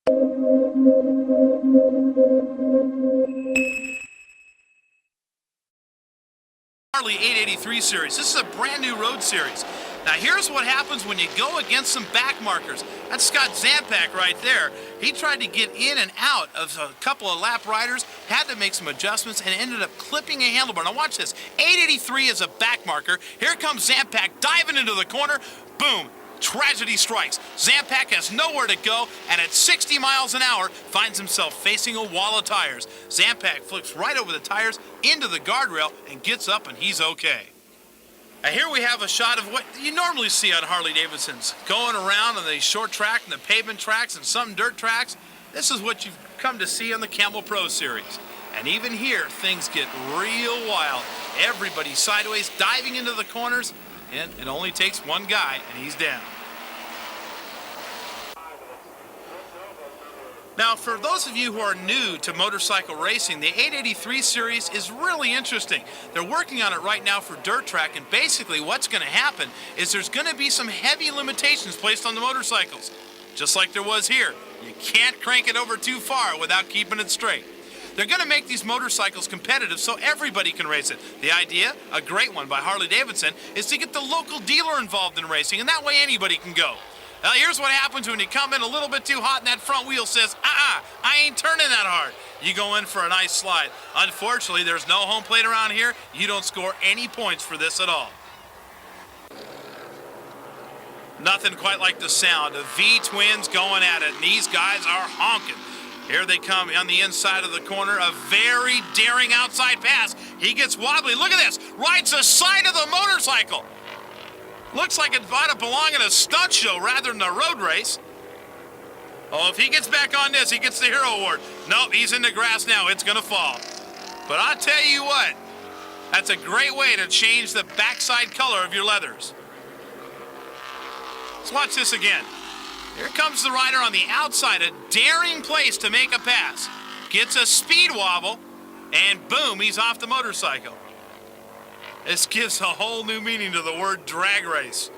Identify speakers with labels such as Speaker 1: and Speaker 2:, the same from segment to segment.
Speaker 1: Harley 883 series. This is a brand new road series. Now here's what happens when you go against some back markers. That's Scott Zampak right there. He tried to get in and out of a couple of lap riders, had to make some adjustments, and ended up clipping a handlebar. Now watch this. 883 is a back marker. Here comes Zampak diving into the corner. Boom. Tragedy strikes. Zampak has nowhere to go, and at 60 miles an hour, finds himself facing a wall of tires. Zampak flips right over the tires into the guardrail and gets up, and he's okay. Now here we have a shot of what you normally see on Harley Davidsons. Going around on the short track and the pavement tracks and some dirt tracks. This is what you've come to see on the Camel Pro Series. And even here, things get real wild. Everybody sideways, diving into the corners, and it only takes one guy, and he's down. Now, for those of you who are new to motorcycle racing, the 883 series is really interesting. They're working on it right now for dirt track, and basically what's going to happen is there's going to be some heavy limitations placed on the motorcycles, just like there was here. You can't crank it over too far without keeping it straight. They're going to make these motorcycles competitive so everybody can race it. The idea, a great one by Harley Davidson, is to get the local dealer involved in racing, and that way anybody can go. Now, here's what happens when you come in a little bit too hot and that front wheel says, I ain't turning that hard. You go in for a nice slide. Unfortunately, there's no home plate around here. You don't score any points for this at all. Nothing quite like the sound of V-twins going at it, and these guys are honking. Here they come on the inside of the corner, a very daring outside pass. He gets wobbly. Look at this. Rides the side of the motorcycle. Looks like it ought to belong in a stunt show rather than a road race. Oh, if he gets back on this, he gets the Hero Award. Nope, he's in the grass now. It's going to fall. But I'll tell you what, that's a great way to change the backside color of your leathers. Let's watch this again. Here comes the rider on the outside, a daring place to make a pass. Gets a speed wobble, and boom, he's off the motorcycle. This gives a whole new meaning to the word drag race.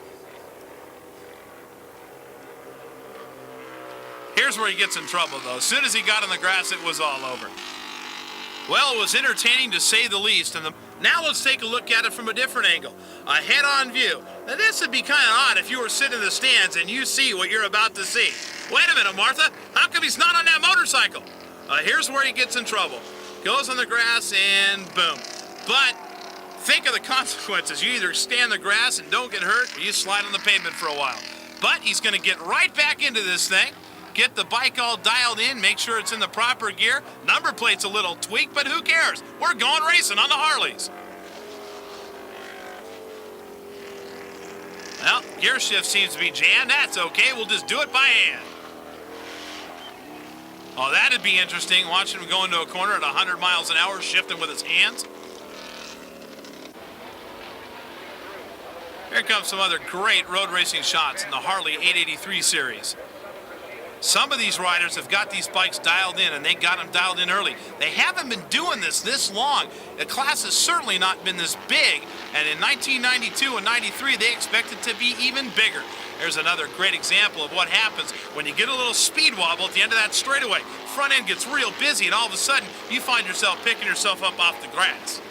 Speaker 1: Here's where he gets in trouble, though. As soon as he got on the grass, it was all over. Well, it was entertaining to say the least. Now let's take a look at it from a different angle. A head-on view. Now this would be kind of odd if you were sitting in the stands and you see what you're about to see. Wait a minute, Martha. How come he's not on that motorcycle? Here's where he gets in trouble. Goes on the grass and boom. But think of the consequences. You either stay on the grass and don't get hurt, or you slide on the pavement for a while. But he's going to get right back into this thing, get the bike all dialed in, make sure it's in the proper gear. Number plate's a little tweaked, but who cares? We're going racing on the Harleys. Well, gear shift seems to be jammed. That's okay. We'll just do it by hand. Oh, that'd be interesting, watching him go into a corner at 100 miles an hour, shifting with his hands. Here comes some other great road racing shots in the Harley 883 series. Some of these riders have got these bikes dialed in, and they got them dialed in early. They haven't been doing this long. The class has certainly not been this big, and in 1992 and 93, they expect it to be even bigger. There's another great example of what happens when you get a little speed wobble at the end of that straightaway. Front end gets real busy, and all of a sudden, you find yourself picking yourself up off the grass.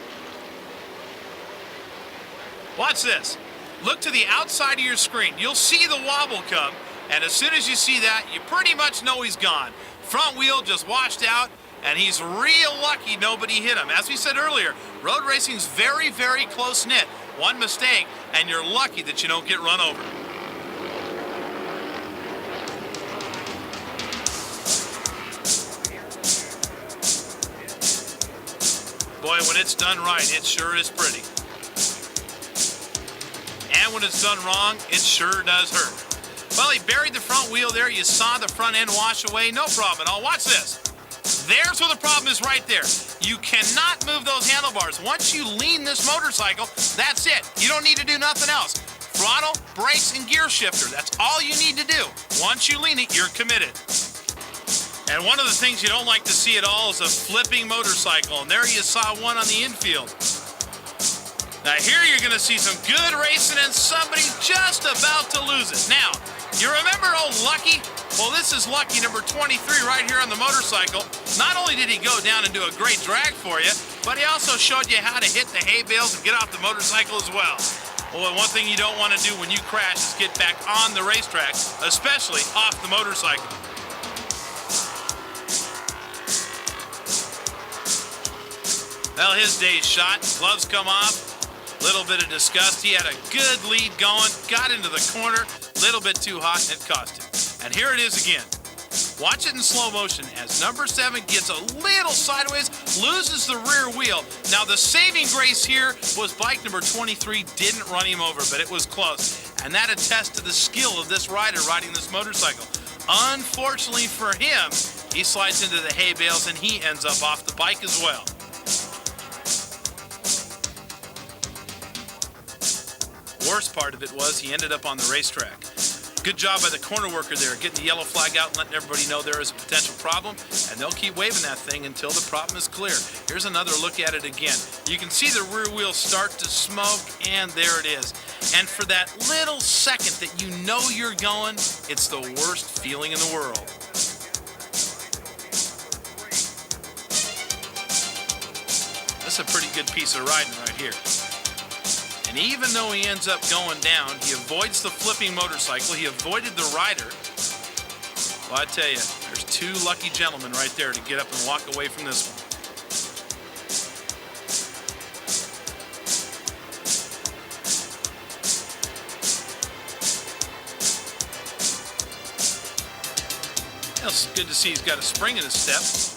Speaker 1: Watch this. Look to the outside of your screen. You'll see the wobble come, and as soon as you see that, you pretty much know he's gone. Front wheel just washed out, and he's real lucky nobody hit him. As we said earlier, road racing's very, very close-knit. One mistake, and you're lucky that you don't get run over. Boy, when it's done right, it sure is pretty. And when it's done wrong, it sure does hurt. Well, he buried the front wheel there. You saw the front end wash away. No problem at all. Watch this. There's where the problem is right there. You cannot move those handlebars. Once you lean this motorcycle, that's it. You don't need to do nothing else. Throttle, brakes, and gear shifter. That's all you need to do. Once you lean it, you're committed. And one of the things you don't like to see at all is a flipping motorcycle. And there you saw one on the infield. Now here you're going to see some good racing and somebody just about to lose it. Now, You remember old Lucky? Well, this is Lucky number 23 right here on the motorcycle. Not only did he go down and do a great drag for you, but he also showed you how to hit the hay bales and get off the motorcycle as well. Well, one thing you don't want to do when you crash is get back on the racetrack, especially off the motorcycle. Well, his day's shot. Gloves come off. Little bit of disgust. He had a good lead going, got into the corner, little bit too hot, and it cost him. And here it is again. Watch it in slow motion as number 7 gets a little sideways, loses the rear wheel. Now the saving grace here was bike number 23 didn't run him over, but it was close. And that attests to the skill of this rider riding this motorcycle. Unfortunately for him, he slides into the hay bales and he ends up off the bike as well. Worst part of it was he ended up on the racetrack. Good job by the corner worker there, getting the yellow flag out and letting everybody know there is a potential problem, and they'll keep waving that thing until the problem is clear. Here's another look at it again. You can see the rear wheel start to smoke, and there it is. And for that little second that you know you're going, it's the worst feeling in the world. That's a pretty good piece of riding right here. And even though he ends up going down, he avoids the flipping motorcycle. He avoided the rider. Well, I tell you, there's 2 lucky gentlemen right there to get up and walk away from this one. It's good to see he's got a spring in his step.